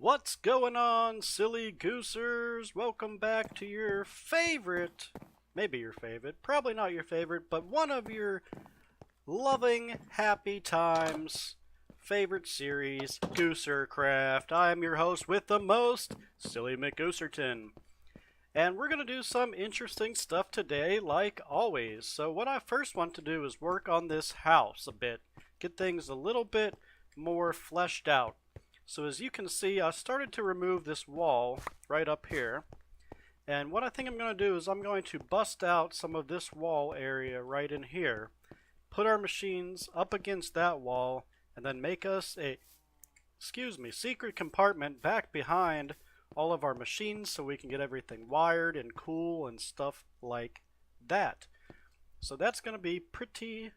What's going on, silly goosers? Welcome back to your favorite, maybe your favorite, probably not your favorite, but one of your loving, happy times favorite series, Goosercraft. I am your host with the most, Silly McGooserton. And we're going to do some interesting stuff today, like always. So what I first want to do is work on this house a bit, get things a little bit more fleshed out. So as you can see, I started to remove this wall right up here. And what I think I'm going to do is I'm going to bust out some of this wall area right in here. Put our machines up against that wall and then make us a, secret compartment back behind all of our machines so we can get everything wired and cool and stuff like that. So that's going to be pretty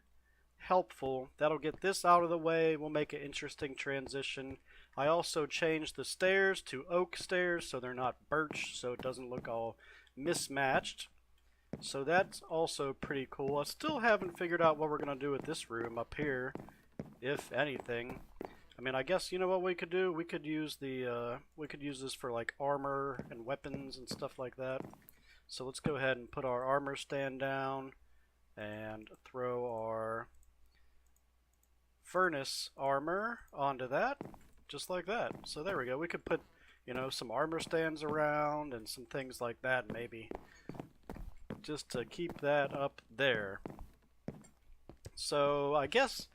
helpful. That'll get this out of the way. We'll make an interesting transition. I also changed the stairs to oak stairs so they're not birch, so it doesn't look all mismatched. So that's also pretty cool. I still haven't figured out what we're going to do with this room up here, if anything. I mean, I guess you know what we could do? We could use this for like armor and weapons and stuff like that. So let's go ahead and put our armor stand down and throw our furnace armor onto that. Just like that. So there we go. We could put, some armor stands around and some things like that maybe. Just to keep that up there. So I guess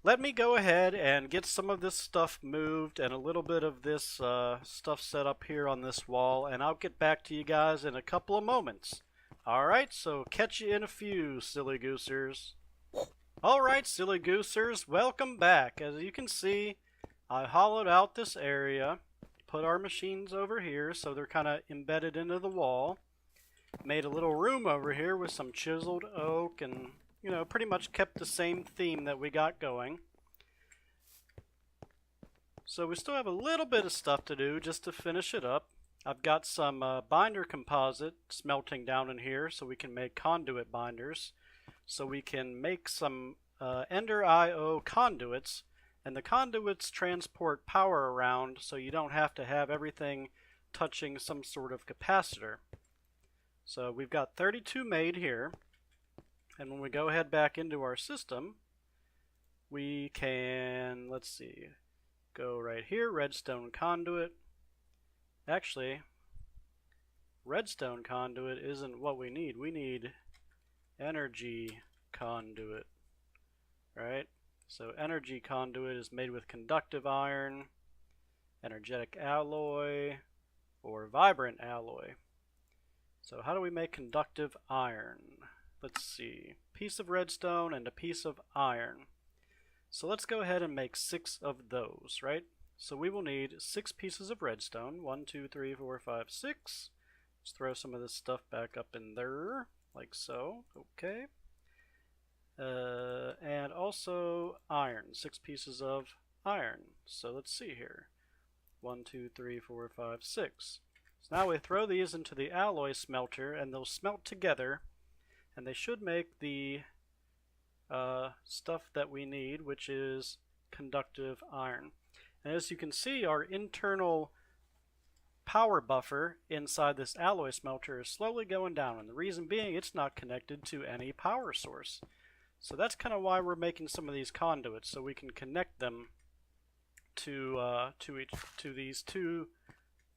let me go ahead and get some of this stuff moved and a little bit of this stuff set up here on this wall, and I'll get back to you guys in a couple of moments. Alright, so catch you in a few, silly goosers. Alright, silly goosers, welcome back. As you can see, I hollowed out this area, put our machines over here so they're kind of embedded into the wall, made a little room over here with some chiseled oak and, pretty much kept the same theme that we got going. So we still have a little bit of stuff to do just to finish it up. I've got some binder composite smelting down in here so we can make conduit binders. So we can make some Ender IO conduits. And the conduits transport power around so you don't have to have everything touching some sort of capacitor. So we've got 32 made here. And when we go ahead back into our system, we can, let's see, go right here, redstone conduit. Actually, redstone conduit isn't what we need. We need energy conduit, right? So energy conduit is made with conductive iron, energetic alloy, or vibrant alloy. So how do we make conductive iron? Let's see. Piece of redstone and a piece of iron. So let's go ahead and make 6 of those, right? So we will need 6 pieces of redstone. 1, 2, 3, 4, 5, 6. Let's throw some of this stuff back up in there, like so. Okay. And also iron, 6 pieces of iron. So let's see here. 1, 2, 3, 4, 5, 6. So now we throw these into the alloy smelter and they'll smelt together and they should make the stuff that we need, which is conductive iron. And as you can see, our internal power buffer inside this alloy smelter is slowly going down, and the reason being it's not connected to any power source. So that's kind of why we're making some of these conduits, so we can connect them to these two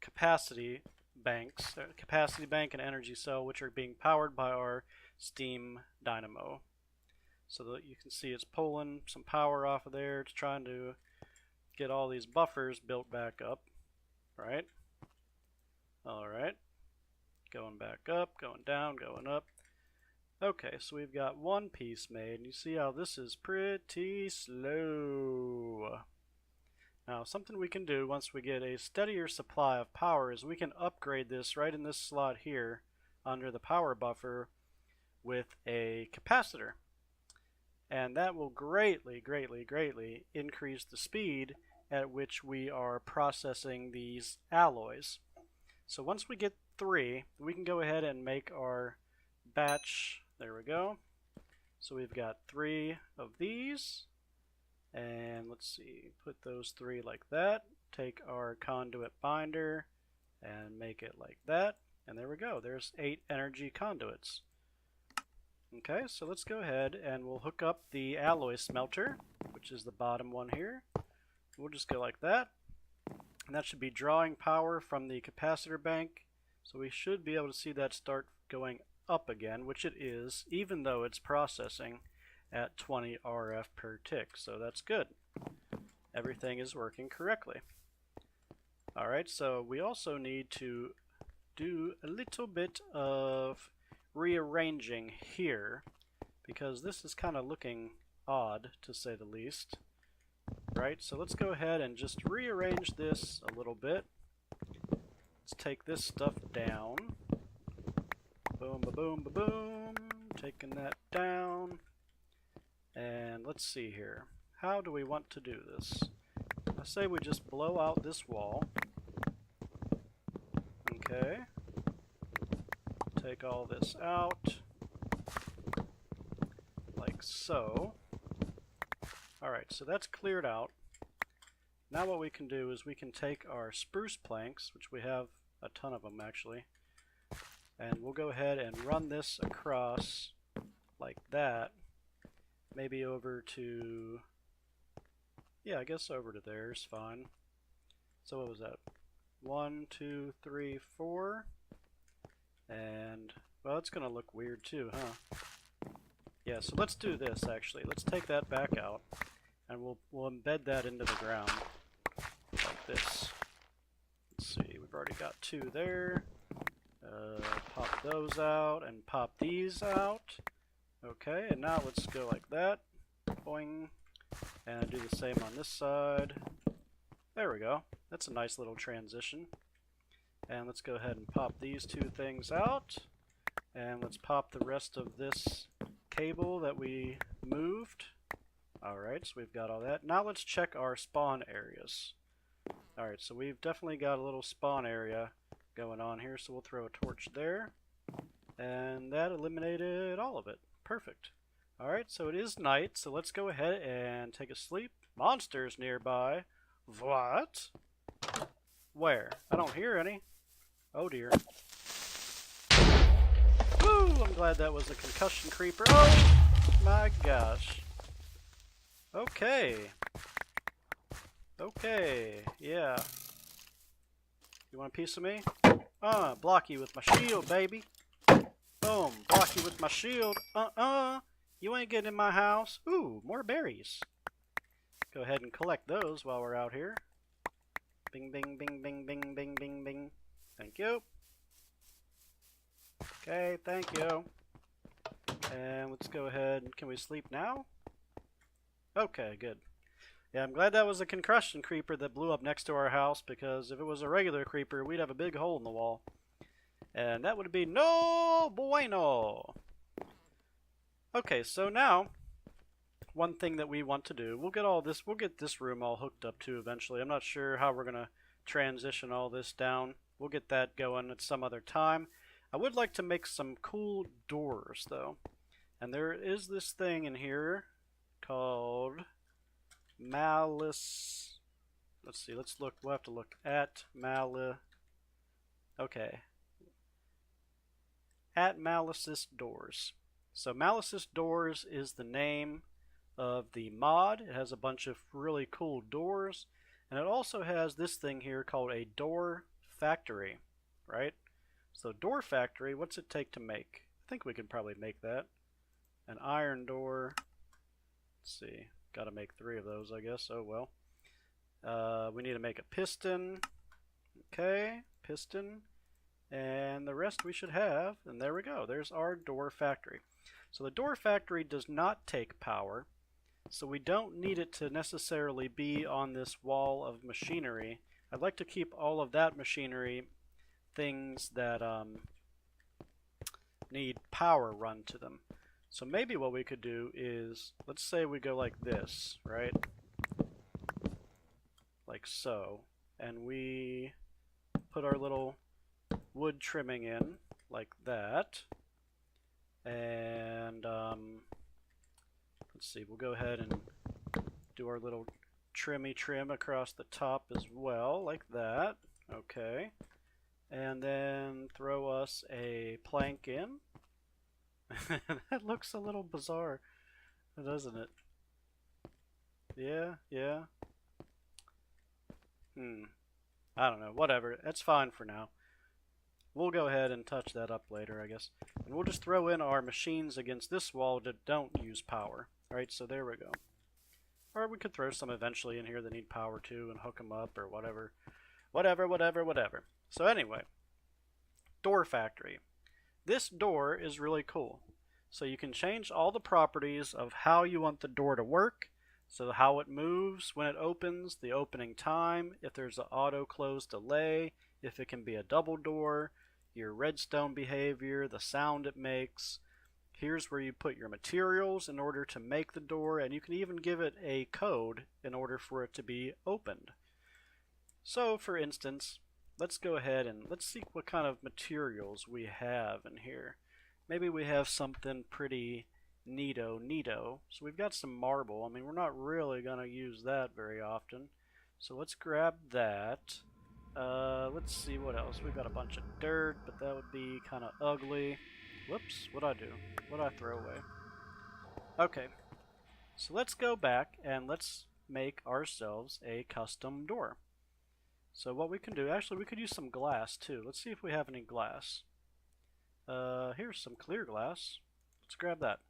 capacity banks, capacity bank and energy cell, which are being powered by our steam dynamo. So that you can see it's pulling some power off of there. It's trying to get all these buffers built back up, right? All right, going back up, going down, going up. Okay, so we've got one piece made, and you see how this is pretty slow. Now, something we can do once we get a steadier supply of power is we can upgrade this right in this slot here under the power buffer with a capacitor. And that will greatly, greatly, greatly increase the speed at which we are processing these alloys. So once we get 3, we can go ahead and make our batch. There we go. So we've got 3 of these, and let's see, put those 3 like that. take our conduit binder and make it like that. And there we go. There's 8 energy conduits. Okay, so let's go ahead and we'll hook up the alloy smelter, which is the bottom one here. We'll just go like that. And that should be drawing power from the capacitor bank. So we should be able to see that start going up again, which it is, even though it's processing at 20 RF per tick. So that's good. Everything is working correctly. Alright, so we also need to do a little bit of rearranging here, because this is kind of looking odd, to say the least. Right, so let's go ahead and just rearrange this a little bit. Let's take this stuff down. Boom, ba-boom, ba-boom. Taking that down. And let's see here. How do we want to do this? I say we just blow out this wall. Okay. Take all this out. Like so. Alright, so that's cleared out. Now what we can do is we can take our spruce planks, which we have a ton of them actually, and we'll go ahead and run this across like that. Maybe over to, yeah, I guess over to there is fine. So what was that? 1, 2, 3, 4. And, well, it's gonna look weird too, huh? Yeah, so let's do this actually. Let's take that back out, and we'll embed that into the ground like this. Let's see, we've already got 2 there. Pop those out and pop these out. Okay, and now let's go like that. Boing. And do the same on this side. There we go. That's a nice little transition. And let's go ahead and pop these 2 things out. And let's pop the rest of this cable that we moved. Alright, so we've got all that. Now let's check our spawn areas. Alright, so we've definitely got a little spawn area going on here, so we'll throw a torch there. And that eliminated all of it. Perfect. Alright, so it is night, so let's go ahead and take a sleep. Monsters nearby. What? Where? I don't hear any. Oh dear. Woo! I'm glad that was a concussion creeper. Oh my gosh. Okay. Okay, yeah. You want a piece of me? Block you with my shield, baby. Boom, block you with my shield. You ain't getting in my house. Ooh, more berries. Go ahead and collect those while we're out here. Bing, bing, bing, bing, bing, bing, bing, bing. Thank you. Okay, thank you. And let's go ahead. Can we sleep now? Okay, good. Yeah, I'm glad that was a concussion creeper that blew up next to our house, because if it was a regular creeper, we'd have a big hole in the wall. And that would be no bueno. Okay, so now, one thing that we want to do, we'll get this room all hooked up too eventually. I'm not sure how we're going to transition all this down. We'll get that going at some other time. I would like to make some cool doors though. And there is this thing in here called Malice. Let's see, we'll have to look at okay. At Malice's Doors. So Malice's Doors is the name of the mod. It has a bunch of really cool doors, and it also has this thing here called a door factory, right? So door factory, what's it take to make? I think we could probably make that. An iron door. Let's see, gotta make 3 of those, I guess. Oh well. We need to make a piston. Okay, piston. And the rest we should have, and there we go. There's our door factory. So the door factory does not take power, so we don't need it to necessarily be on this wall of machinery. I'd like to keep all of that machinery, things that need power run to them. So maybe what we could do is, let's say we go like this, right? Like so. And we put our little wood trimming in like that. And let's see, we'll go ahead and do our little trimmy trim across the top as well, like that. Okay. And then throw us a plank in. That looks a little bizarre, doesn't it? Yeah, yeah. I don't know. Whatever. That's fine for now. We'll go ahead and touch that up later, I guess. And we'll just throw in our machines against this wall that don't use power. Alright, so there we go. Or we could throw some eventually in here that need power too and hook them up or whatever. Whatever. So anyway, door factory. This door is really cool. So you can change all the properties of how you want the door to work. So how it moves when it opens, the opening time, if there's an auto close delay, if it can be a double door, your redstone behavior, the sound it makes. Here's where you put your materials in order to make the door, and you can even give it a code in order for it to be opened. So for instance, let's go ahead and let's see what kind of materials we have in here. Maybe we have something pretty neato. So we've got some marble. I mean, we're not really going to use that very often. So let's grab that. Let's see what else. We've got a bunch of dirt, but that would be kind of ugly. Whoops, what'd I do? What'd I throw away? Okay, so let's go back and let's make ourselves a custom door. So what we can do, actually we could use some glass too. Let's see if we have any glass. Here's some clear glass. Let's grab that.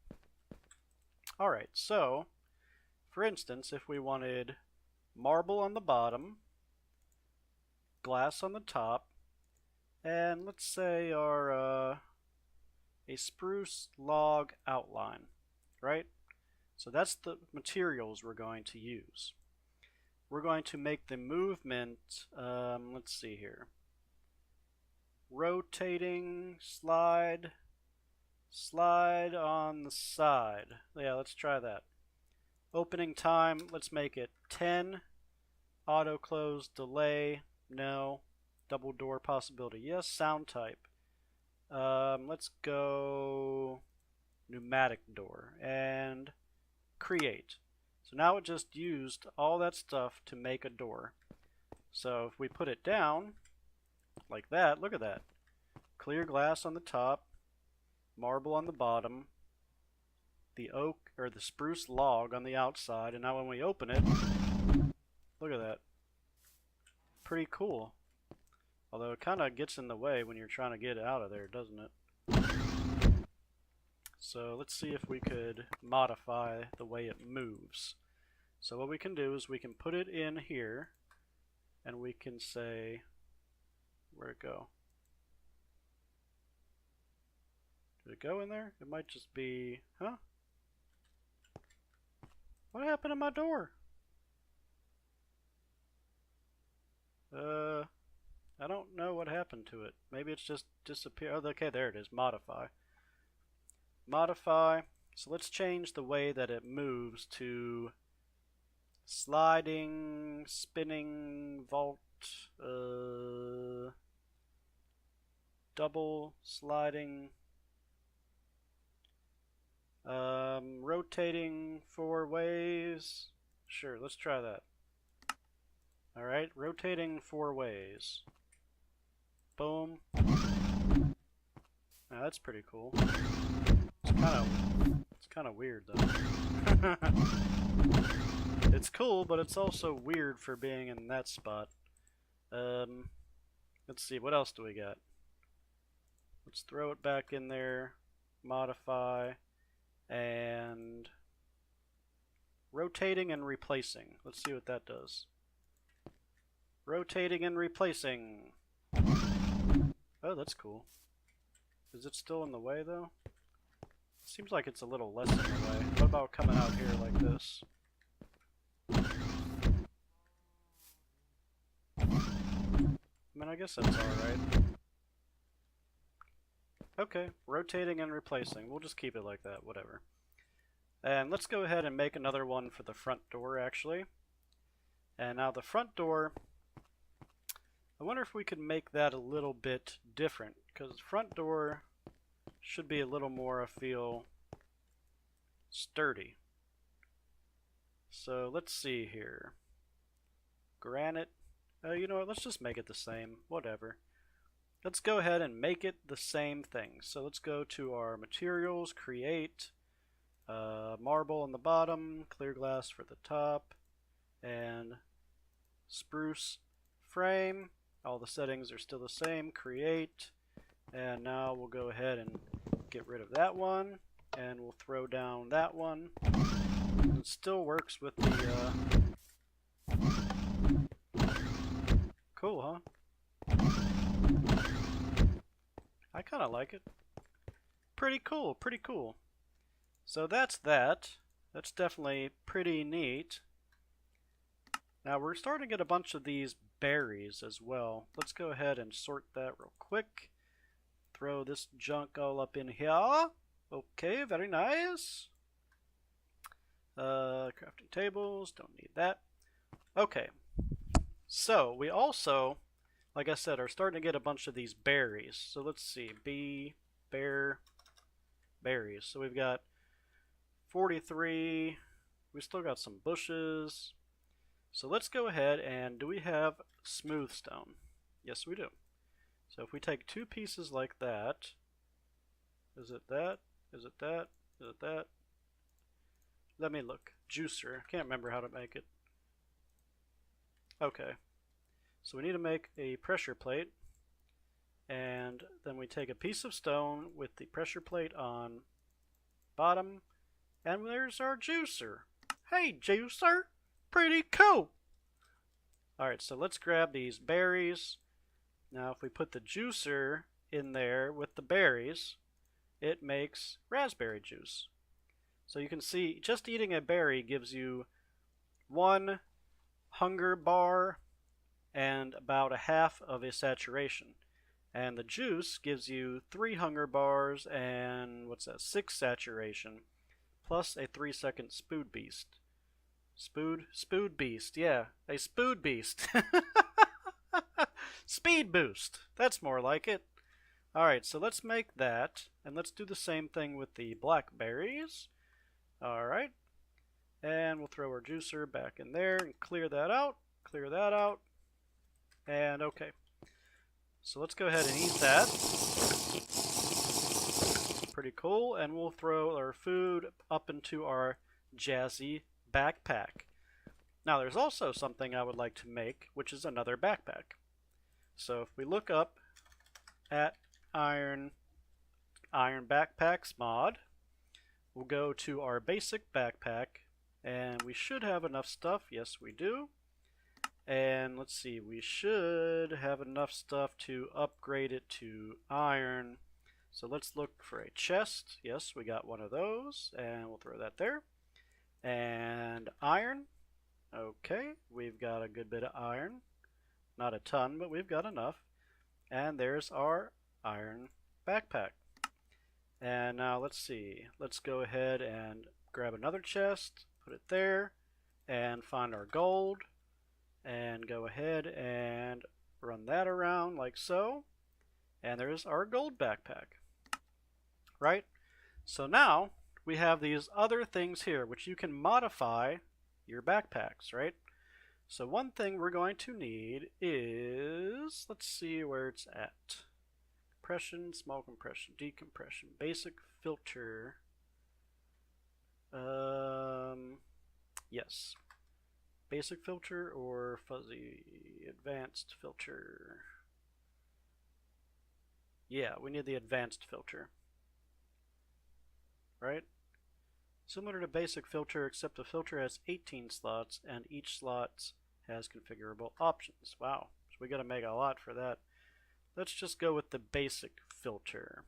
Alright, so for instance, if we wanted marble on the bottom, glass on the top, and let's say our a spruce log outline, right? So that's the materials we're going to use. We're going to make the movement, let's see here, rotating, slide on the side. Yeah, let's try that. Opening time, let's make it 10. Auto close, delay, no. Double door possibility, yes. Sound type. Let's go pneumatic door and create. So now it just used all that stuff to make a door. So if we put it down like that, look at that. Clear glass on the top, marble on the bottom, the oak or the spruce log on the outside, and now when we open it, look at that. Pretty cool. Although it kind of gets in the way when you're trying to get it out of there, doesn't it? So let's see if we could modify the way it moves. So what we can do is we can put it in here and we can say, where'd it go? Did it go in there? It might just be, huh? What happened to my door? I don't know what happened to it. Maybe it's just disappeared. Oh, okay, there it is. Modify. Modify. So let's change the way that it moves to sliding, spinning, vault, double, sliding, rotating 4 ways. Sure, let's try that. Alright, rotating 4 ways. Boom. Now that's pretty cool. It's kind of weird though. It's cool, but it's also weird for being in that spot. Let's see, what else do we got? Let's throw it back in there, modify, and rotating and replacing. Let's see what that does. Rotating and replacing. Oh, that's cool. Is it still in the way though? Seems like it's a little less in the way. What about coming out here like this? I mean, I guess that's alright. Okay, rotating and replacing. We'll just keep it like that, whatever. And let's go ahead and make another one for the front door, actually. And now the front door, I wonder if we could make that a little bit different, because the front door should be a little more, I feel, sturdy. So let's see here. Granite. You know what? Let's just make it the same. Whatever. Let's go ahead and make it the same thing. So let's go to our materials, create, marble on the bottom, clear glass for the top, and spruce frame. All the settings are still the same. Create. And now we'll go ahead and get rid of that one. And we'll throw down that one. It still works with the... Cool, huh? I kind of like it. Pretty cool, pretty cool. So that's that. That's definitely pretty neat. Now we're starting to get a bunch of these berries as well. Let's go ahead and sort that real quick. Throw this junk all up in here. Okay, very nice. Crafting tables, don't need that. Okay, so we also, like I said, are starting to get a bunch of these berries. So let's see, berries. So we've got 43. We still got some bushes. So let's go ahead and, do we have smooth stone? Yes, we do. So if we take two pieces like that, is it that? Is it that? Is it that? Let me look. Juicer. Can't remember how to make it. Okay. So we need to make a pressure plate. And then we take a piece of stone with the pressure plate on bottom. And there's our juicer. Hey, juicer! Pretty cool! Alright, so let's grab these berries. Now if we put the juicer in there with the berries, it makes raspberry juice. So you can see, just eating a berry gives you 1 hunger bar and about a half of a saturation. And the juice gives you 3 hunger bars and, 6 saturation, plus a 3-second spood beast. Spood beast, yeah, a spood beast. Speed boost, that's more like it. Alright, so let's make that, and let's do the same thing with the blackberries. Alright, and we'll throw our juicer back in there and clear that out, and okay. So let's go ahead and eat that. Pretty cool, and we'll throw our food up into our jazzy backpack. Now there's also something I would like to make, which is another backpack. So if we look up at Iron Backpacks mod, we'll go to our basic backpack, and we should have enough stuff. Yes, we do. And let's see, we should have enough stuff to upgrade it to iron. So let's look for a chest. Yes, we got one of those, and we'll throw that there. And iron. Okay, we've got a good bit of iron. Not a ton, but we've got enough. And there's our iron backpack. And now let's see. Let's go ahead and grab another chest, put it there, and find our gold. And go ahead and run that around like so. And there's our gold backpack. Right? So now we have these other things here which you can modify your backpacks, right? So one thing we're going to need is, let's see where it's at. Compression, small compression, decompression, basic filter. Yes. Basic filter or fuzzy advanced filter? Yeah, we need the advanced filter. Right? Similar to basic filter, except the filter has 18 slots and each slot has configurable options. Wow, so we gotta make a lot for that. Let's just go with the basic filter.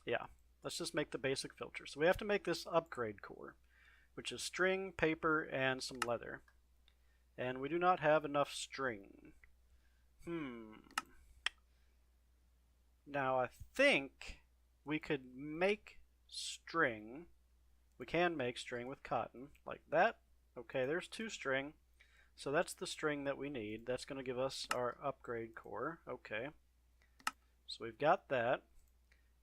Yeah, let's just make the basic filter. So we have to make this upgrade core, which is string, paper, and some leather. And we do not have enough string. Now I think we could make string. We can make string with cotton, like that. Okay, there's 2 string. So that's the string that we need. That's going to give us our upgrade core. Okay. So we've got that.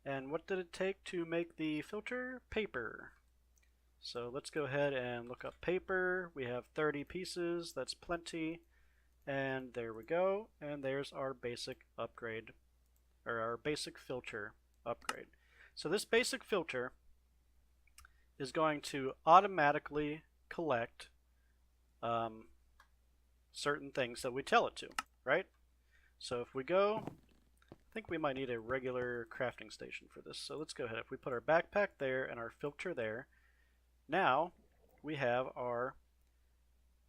And what did it take to make the filter? Paper. So let's go ahead and look up paper. We have 30 pieces. That's plenty. And there we go. And there's our basic upgrade, or our basic filter upgrade. So this basic filter is going to automatically collect certain things that we tell it to, right? So if we go, I think we might need a regular crafting station for this. So let's go ahead. If we put our backpack there and our filter there, now we have our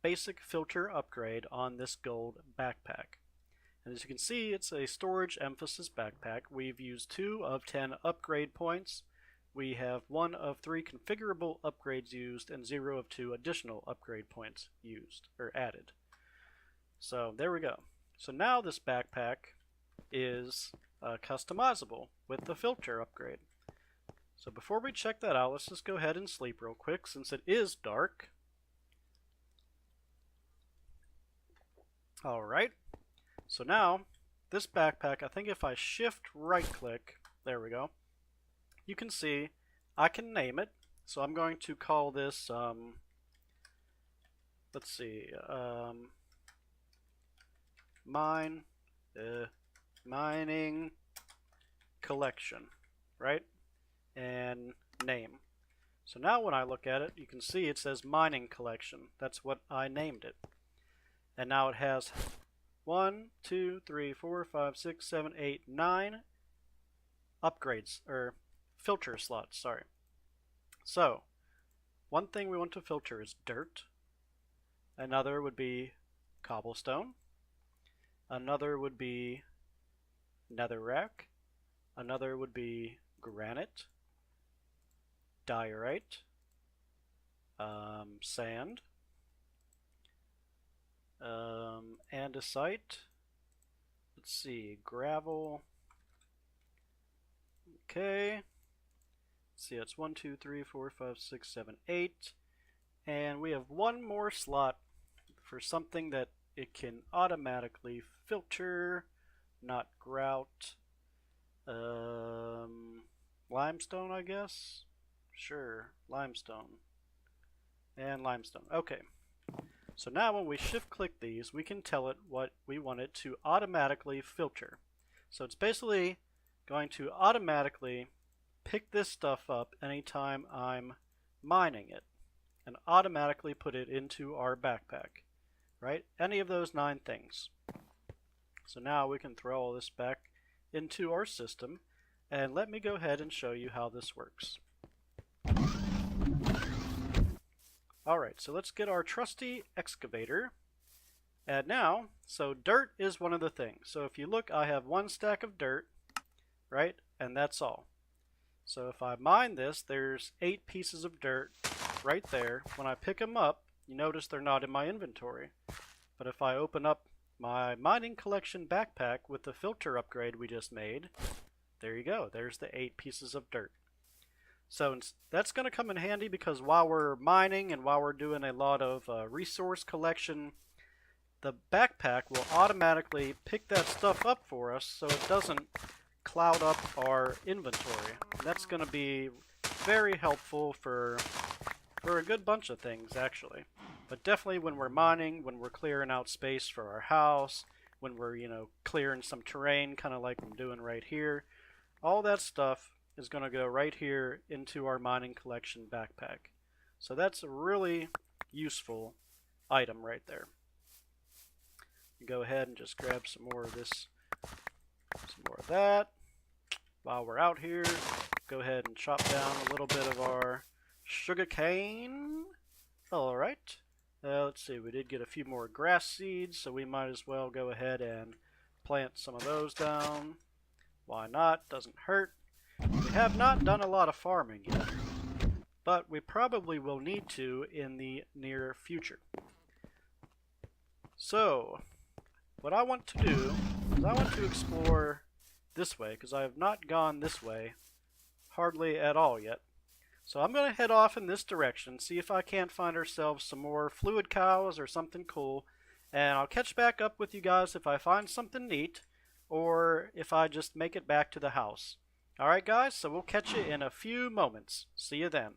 basic filter upgrade on this gold backpack. And as you can see, it's a storage emphasis backpack. We've used 2 of 10 upgrade points. We have 1 of 3 configurable upgrades used and 0 of 2 additional upgrade points used or added. So there we go. So now this backpack is customizable with the filter upgrade. So before we check that out, let's just go ahead and sleep real quick since it is dark. Alright, so now this backpack, I think if I shift right click, there we go, you can see I can name it. So I'm going to call this, let's see, mining collection, right? And name. So now when I look at it, you can see it says mining collection. That's what I named it. And now it has 1, 2, 3, 4, 5, 6, 7, 8, 9 upgrades, or filter slots, sorry. So, one thing we want to filter is dirt. Another would be cobblestone. Another would be netherrack. Another would be granite, diorite, sand, andesite, let's see, gravel, okay, let's see, it's 1, 2, 3, 4, 5, 6, 7, 8, and we have one more slot for something that it can automatically filter, not grout, limestone, I guess, sure, limestone, and limestone, okay. So now when we shift click these, we can tell it what we want it to automatically filter. So it's basically going to automatically pick this stuff up anytime I'm mining it and automatically put it into our backpack, right? Any of those 9 things. So now we can throw all this back into our system, and let me go ahead and show you how this works. Alright, so let's get our trusty excavator. And now, so dirt is one of the things. So if you look, I have 1 stack of dirt, right? And that's all. So if I mine this, there's 8 pieces of dirt right there. When I pick them up, you notice they're not in my inventory. But if I open up my mining collection backpack with the filter upgrade we just made, there you go. There's the 8 pieces of dirt. So that's going to come in handy because while we're mining and while we're doing a lot of resource collection, the backpack will automatically pick that stuff up for us so it doesn't cloud up our inventory. And that's going to be very helpful for a good bunch of things, actually. But definitely when we're mining, when we're clearing out space for our house, when we're, clearing some terrain, kind of like I'm doing right here, all that stuff is going to go right here into our mining collection backpack. So that's a really useful item right there. You go ahead and just grab some more of this, some more of that. While we're out here, go ahead and chop down a little bit of our sugar cane. Alright, let's see, we did get a few more grass seeds, so we might as well go ahead and plant some of those down. Why not? Doesn't hurt. We have not done a lot of farming yet, but we probably will need to in the near future. So, what I want to do is I want to explore this way, because I have not gone this way hardly at all yet. So I'm going to head off in this direction, see if I can't find ourselves some more fluid cows or something cool, and I'll catch back up with you guys if I find something neat, or if I just make it back to the house. Alright guys, so we'll catch you in a few moments. See you then.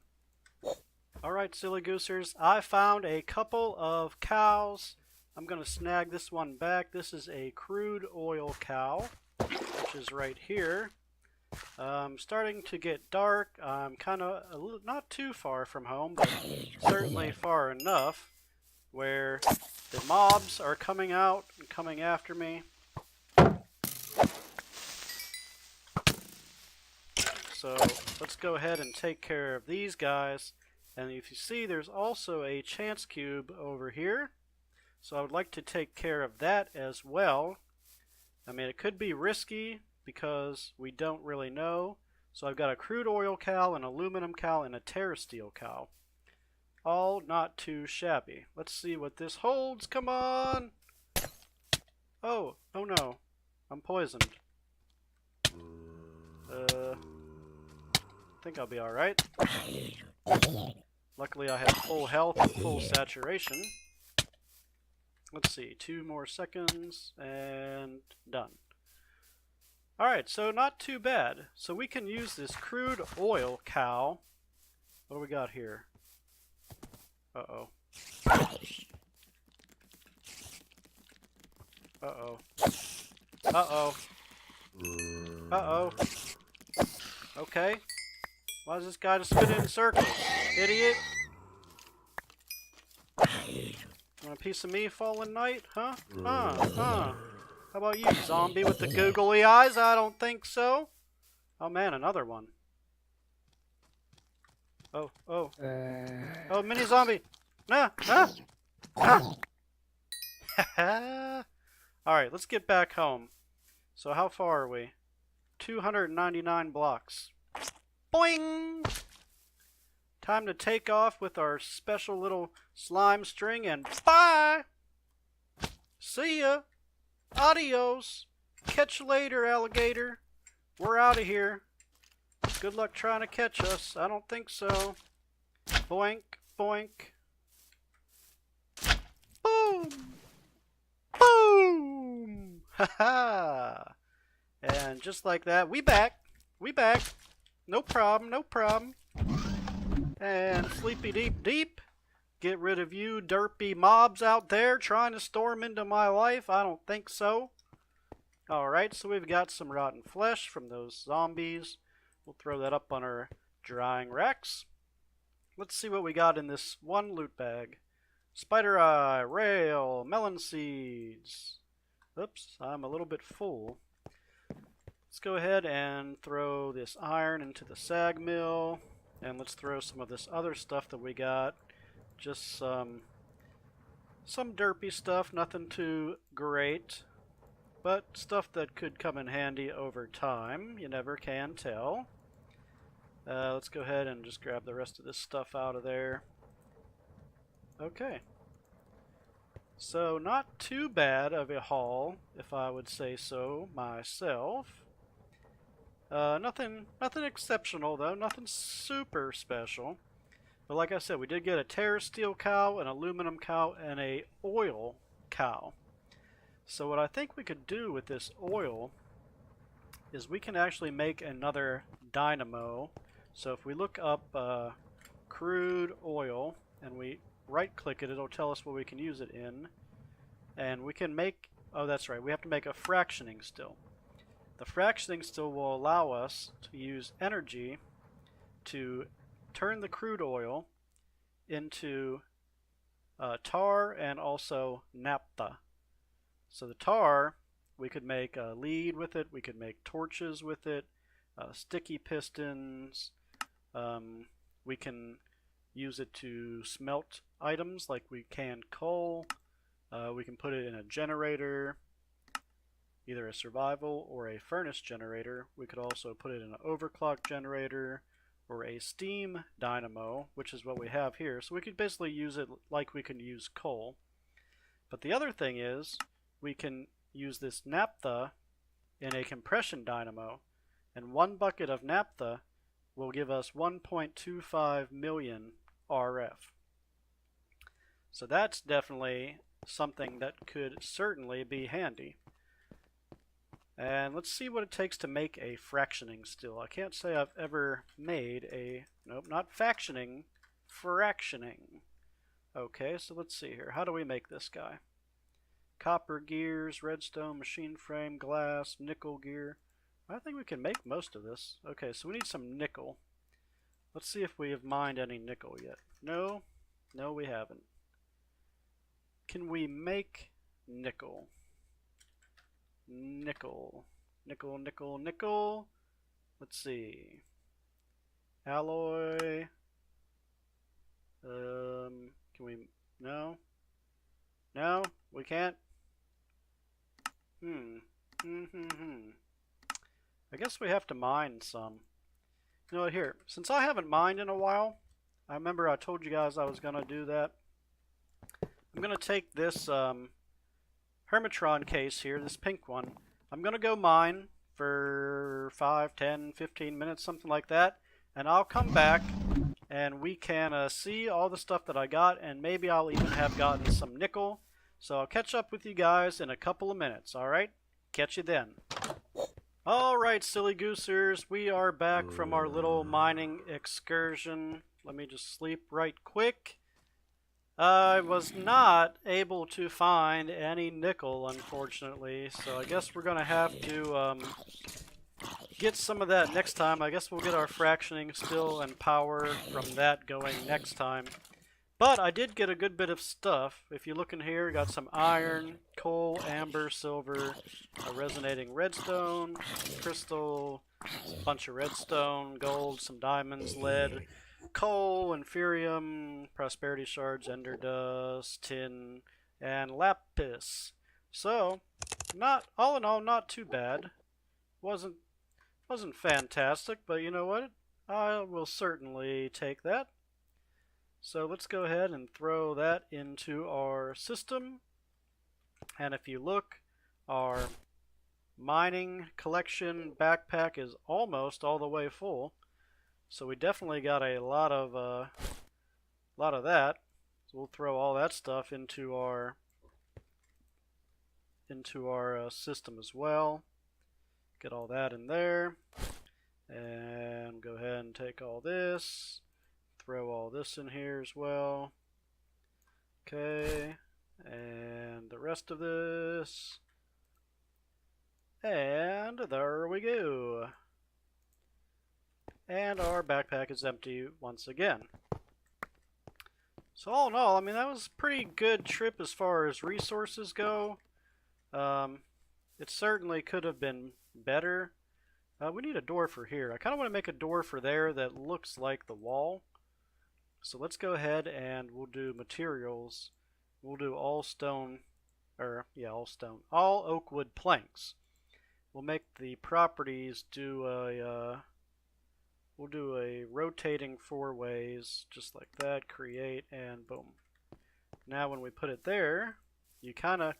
Alright silly goosers, I found a couple of cows. I'm going to snag this one back. This is a crude oil cow, which is right here. Starting to get dark. I'm kind of not too far from home, but certainly far enough where the mobs are coming out and coming after me. So let's go ahead and take care of these guys. And if you see, there's also a chance cube over here. So I would like to take care of that as well. I mean, it could be risky because we don't really know. So I've got a crude oil cow, an aluminum cow, and a terrasteel cow. All not too shabby. Let's see what this holds. Come on! Oh no. I'm poisoned. I think I'll be alright. Luckily I have full health and full saturation. Let's see, 2 more seconds, and done. Alright, so not too bad. So we can use this crude oil cow. What do we got here? Uh-oh. Uh-oh. Uh-oh. Uh-oh. Okay. Why does this guy just spin in circles? Idiot. Want a piece of me, Fallen Knight? Huh? How about you, zombie with the googly eyes? I don't think so. Oh man, another one. Oh. Oh, mini zombie. Nah. Alright, let's get back home. So how far are we? 299 blocks. Boing! Time to take off with our special little slime string and bye! See ya! Adios! Catch you later, alligator. We're out of here. Good luck trying to catch us. I don't think so. Boink, boink. Boom! Boom! Ha-ha! And just like that, we back. No problem. And sleepy deep. Get rid of you derpy mobs out there trying to storm into my life. I don't think so. Alright, so we've got some rotten flesh from those zombies. We'll throw that up on our drying racks. Let's see what we got in this one loot bag. Spider eye, rail, melon seeds. Oops, I'm a little bit full. Let's go ahead and throw this iron into the sag mill. And let's throw some of this other stuff that we got. Just some derpy stuff, nothing too great. But stuff that could come in handy over time. You never can tell. Let's go ahead and just grab the rest of this stuff out of there. Okay. So not too bad of a haul, if I would say so myself. Nothing exceptional though, nothing super special. But like I said, we did get a terrasteel cow, an aluminum cow, and a oil cow. So what I think we could do with this oil is we can actually make another dynamo. So if we look up crude oil and we right click it, it'll tell us what we can use it in. And we can make, oh that's right, we have to make a fractioning still. The fractioning still will allow us to use energy to turn the crude oil into tar and also naphtha. So the tar, we could make lead with it, we could make torches with it, sticky pistons, we can use it to smelt items like we can coal, we can put it in a generator, either a survival or a furnace generator. We could also put it in an overclock generator or a steam dynamo, which is what we have here. So we could basically use it like we can use coal. But the other thing is we can use this naphtha in a compression dynamo, and 1 bucket of naphtha will give us 1.25 million RF. So that's definitely something that could certainly be handy. And let's see what it takes to make a fractioning still. I can't say I've ever made a, nope, not fractioning. Okay, so let's see here. How do we make this guy? copper gears, redstone, machine frame, glass, nickel gear. I think we can make most of this. Okay, so we need some nickel. Let's see if we have mined any nickel yet. No, no we haven't. Can we make nickel? Nickel. Nickel, nickel, nickel. Let's see. Alloy. Can we... No? No? We can't? I guess we have to mine some. You know what, here. Since I haven't mined in a while, I remember I told you guys I was going to do that. I'm going to take this Hermitron case here, this pink one. I'm going to go mine for 5, 10, 15 minutes, something like that. And I'll come back and we can see all the stuff that I got, and maybe I'll even have gotten some nickel. So I'll catch up with you guys in a couple of minutes, alright? Catch you then. Alright, silly goosers, we are back from our little mining excursion. Let me just sleep right quick. I was not able to find any nickel, unfortunately, so I guess we're going to have to get some of that next time. I guess we'll get our fractioning skill and power from that going next time. But I did get a good bit of stuff. If you look in here, got some iron, coal, amber, silver, a resonating redstone, crystal, a bunch of redstone, gold, some diamonds, lead, coal, inferium, prosperity shards, ender dust, tin, and lapis. So, all in all, not too bad. Wasn't fantastic, but you know what? I will certainly take that. So let's go ahead and throw that into our system. And if you look, our mining collection backpack is almost all the way full. So we definitely got a lot of that. So we'll throw all that stuff into our system as well. Get all that in there. And go ahead and take all this. Throw all this in here as well. Okay. And the rest of this. And there we go. And our backpack is empty once again. So all in all, I mean, that was a pretty good trip as far as resources go. It certainly could have been better. We need a door for here. I kind of want to make a door for there that looks like the wall. So let's go ahead and we'll do materials. We'll do all stone, all oak wood planks. We'll make the properties do we'll do a rotating 4 ways, just like that, create, and boom. Now when we put it there, you can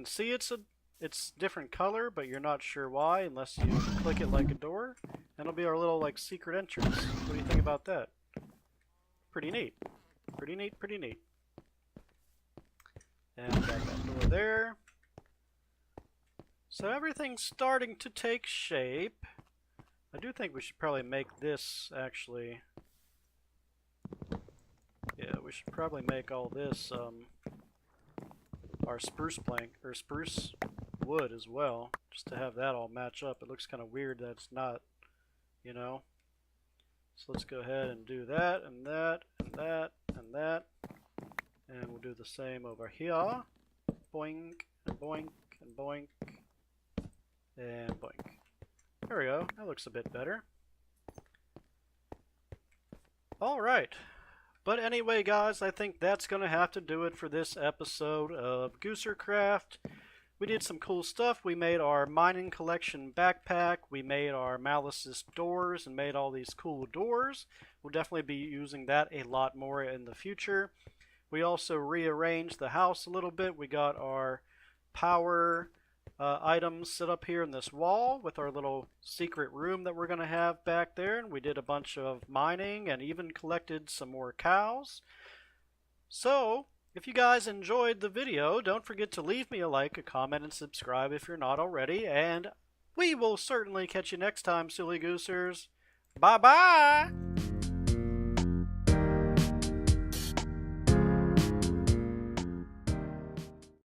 see it's different color, but you're not sure why unless you click it like a door. And it'll be our little like secret entrance. What do you think about that? Pretty neat. Pretty neat, pretty neat. And got that door there. So everything's starting to take shape. I do think we should probably make this actually. Yeah, we should probably make all this our spruce plank or spruce wood as well, just to have that all match up. It looks kind of weird that it's not, you know. So let's go ahead and do that and that and that and that, and we'll do the same over here. Boink and boink and boink and boink. There we go. That looks a bit better. Alright. But anyway, guys, I think that's going to have to do it for this episode of Goosercraft. We did some cool stuff. We made our mining collection backpack. We made our Malice's doors and made all these cool doors. We'll definitely be using that a lot more in the future. We also rearranged the house a little bit. We got our power items set up here in this wall with our little secret room that we're going to have back there. And we did a bunch of mining and even collected some more cows. So, if you guys enjoyed the video, don't forget to leave me a like, a comment, and subscribe if you're not already. And we will certainly catch you next time, silly goosers. Bye-bye!